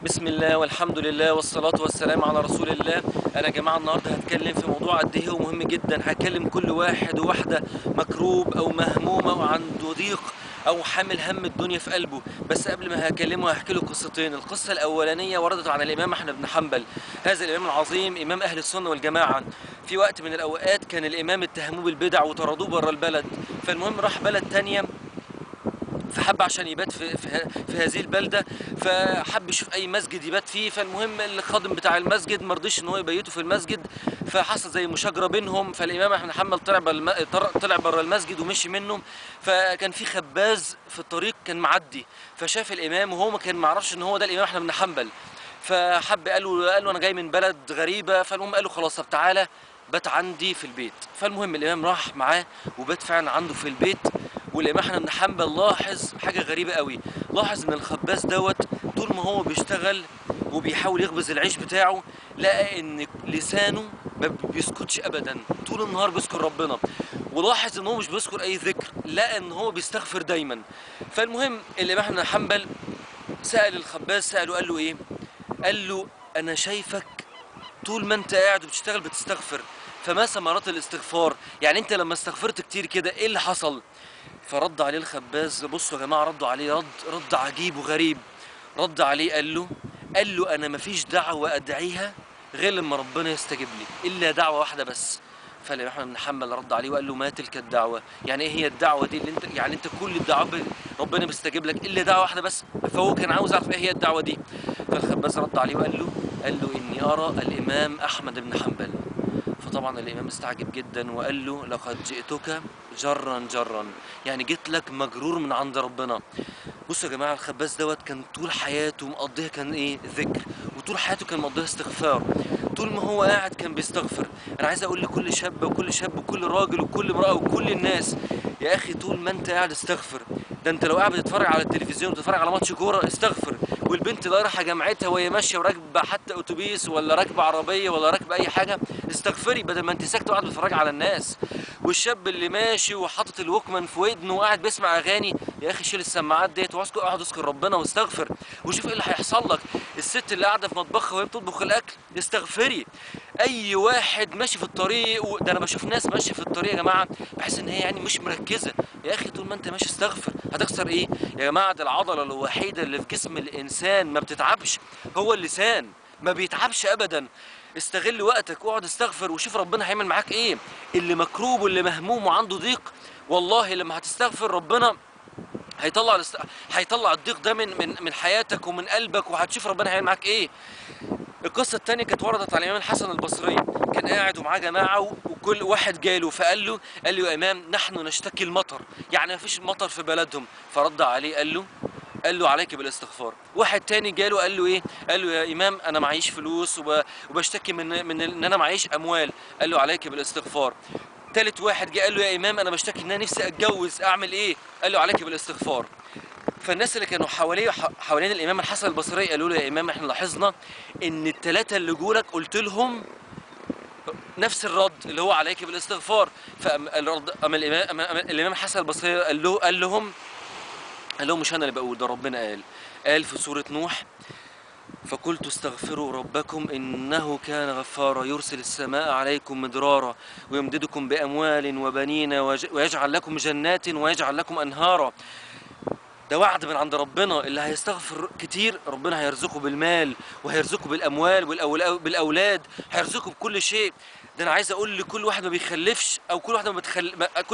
بسم الله والحمد لله والصلاة والسلام على رسول الله. أنا يا جماعة النهاردة هتكلم في موضوع قد إيه ومهم جدا. هكلم كل واحد وواحدة مكروب أو مهمومة وعنده ضيق أو حامل هم الدنيا في قلبه. بس قبل ما هكلمه هحكي له قصتين. القصة الأولانية وردت عن الإمام أحمد بن حنبل، هذا الإمام العظيم إمام أهل السنة والجماعة. في وقت من الأوقات كان الإمام اتهموه بالبدع وطردوه بره البلد، فالمهم راح بلد تانية، فحب عشان يبات في هذه البلده، فحب يشوف اي مسجد يبات فيه. فالمهم الخادم بتاع المسجد مرضيش ان هو يبيته في المسجد، فحصل زي مشاجره بينهم. فالامام احمد حنبل طلع بره المسجد ومشي منه. فكان في خباز في الطريق كان معدي، فشاف الامام وهو ما كان معرفش ان هو ده الامام احمد بن حنبل. فحب قال له انا جاي من بلد غريبه. فالمهم قال له خلاص طب تعالى بات عندي في البيت. فالمهم الامام راح معاه وبات فعلا عنده في البيت. والامام احمد بن حنبل لاحظ حاجه غريبه قوي، لاحظ ان الخباز دوت طول ما هو بيشتغل وبيحاول يخبز العيش بتاعه لقى ان لسانه ما بيسكتش ابدا، طول النهار بيذكر ربنا. ولاحظ ان هو مش بيذكر اي ذكر، لقى ان هو بيستغفر دايما. فالمهم الامام احمد بن حنبل سأل الخباز، سأله قال له ايه؟ قال له انا شايفك طول ما انت قاعد وبتشتغل بتستغفر، فما ثمرات الاستغفار؟ يعني انت لما استغفرت كتير كده ايه اللي حصل؟ فرد عليه الخباز. بصوا يا جماعه ردوا عليه رد عجيب وغريب. رد عليه قال له انا مفيش دعوه ادعيها غير لما ربنا يستجيب لي، الا دعوه واحده بس. فالامام احمد بن حنبل رد عليه وقال له ما تلك الدعوه؟ يعني ايه هي الدعوه دي اللي انت يعني انت كل الدعوات ربنا بيستجيب لك الا دعوه واحده بس؟ فهو كان عاوز يعرف ايه هي الدعوه دي. فالخباز رد عليه وقال له اني ارى الامام احمد بن حنبل. فطبعا الامام استعجب جدا وقال له لقد جئتك جرا جرا، يعني جيت لك مجرور من عند ربنا. بصوا يا جماعه الخباز دوت كان طول حياته مقضيها كان ايه؟ ذكر. وطول حياته كان مقضيها استغفار. طول ما هو قاعد كان بيستغفر. انا عايز اقول لكل شاب وكل شاب وكل راجل وكل امراه وكل الناس، يا اخي طول ما انت قاعد استغفر. ده انت لو قاعد بتتفرج على التلفزيون وتتفرج على ماتش كوره استغفر. والبنت اللي رايحه جامعتها وهي ماشيه وراكبه حتى اتوبيس ولا راكبه عربيه ولا راكبه اي حاجه استغفري، بدل ما انت ساكته وقاعد بتتفرج على الناس. والشاب اللي ماشي وحاطط الوكمان في ودنه وقاعد بيسمع اغاني، يا اخي شيل السماعات ديت واقعد اذكر ربنا واستغفر وشوف ايه اللي هيحصل لك. الست اللي قاعده في مطبخها وهي بتطبخ الاكل استغفري. اي واحد ماشي في الطريق، ده انا بشوف ناس ماشيه في الطريق يا جماعه بحس ان هي يعني مش مركزه. يا اخي طول ما انت ماشي استغفر، هتخسر ايه يا جماعه؟ ده العضله الوحيده اللي في جسم الانسان ما بتتعبش هو اللسان، ما بيتعبش ابدا. استغل وقتك واقعد استغفر وشوف ربنا هيعمل معاك ايه. اللي مكروب واللي مهموم وعنده ضيق، والله لما هتستغفر ربنا هيطلع الضيق ده من حياتك ومن قلبك، وهتشوف ربنا هيعمل معاك ايه. القصه الثانيه كانت وردت على الامام الحسن البصري. كان قاعد ومعاه جماعه وكل واحد جاله فقال له يا امام نحن نشتكي المطر، يعني ما فيش مطر في بلدهم. فرد عليه قال له عليك بالاستغفار. واحد تاني جاله قال له ايه؟ قال له يا امام انا معيش فلوس وبشتكي من ان انا معيش اموال. قال له عليك بالاستغفار. تالت واحد جه قال له يا امام انا بشتكي ان انا نفسي اتجوز، اعمل ايه؟ قال له عليك بالاستغفار. فالناس اللي كانوا حوالين الامام الحسن البصري قالوا له يا امام احنا لاحظنا ان الثلاثه اللي جولك قلت لهم نفس الرد اللي هو عليك بالاستغفار. الامام الحسن البصري قال لهم مش انا اللي بقول، ده ربنا قال في سوره نوح فقلت استغفروا ربكم انه كان غفارا يرسل السماء عليكم مدرارا ويمددكم باموال وبنين ويجعل لكم جنات ويجعل لكم انهارا. ده وعد من عند ربنا، اللي هيستغفر كتير ربنا هيرزقه بالمال وهيرزقه بالاموال بالاولاد، هيرزقه بكل شيء. ده انا عايز اقول لكل واحد ما بيخلفش او كل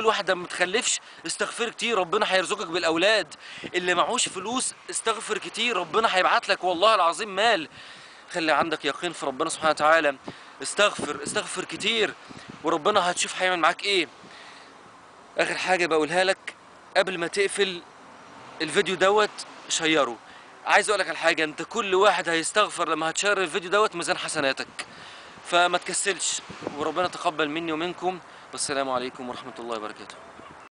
واحده ما بتخلفش استغفر كتير ربنا هيرزقك بالاولاد. اللي معهوش فلوس استغفر كتير ربنا هيبعت لك والله العظيم مال. خلي عندك يقين في ربنا سبحانه وتعالى. استغفر كتير وربنا هتشوف هيعمل معاك ايه. اخر حاجه بقولها لك قبل ما تقفل الفيديو دوت شيره. عايز اقول لك على حاجه، انت كل واحد هيستغفر لما هتشير الفيديو دوت ميزان حسناتك، فما تكسلش وربنا تقبل مني ومنكم. والسلام عليكم ورحمه الله وبركاته.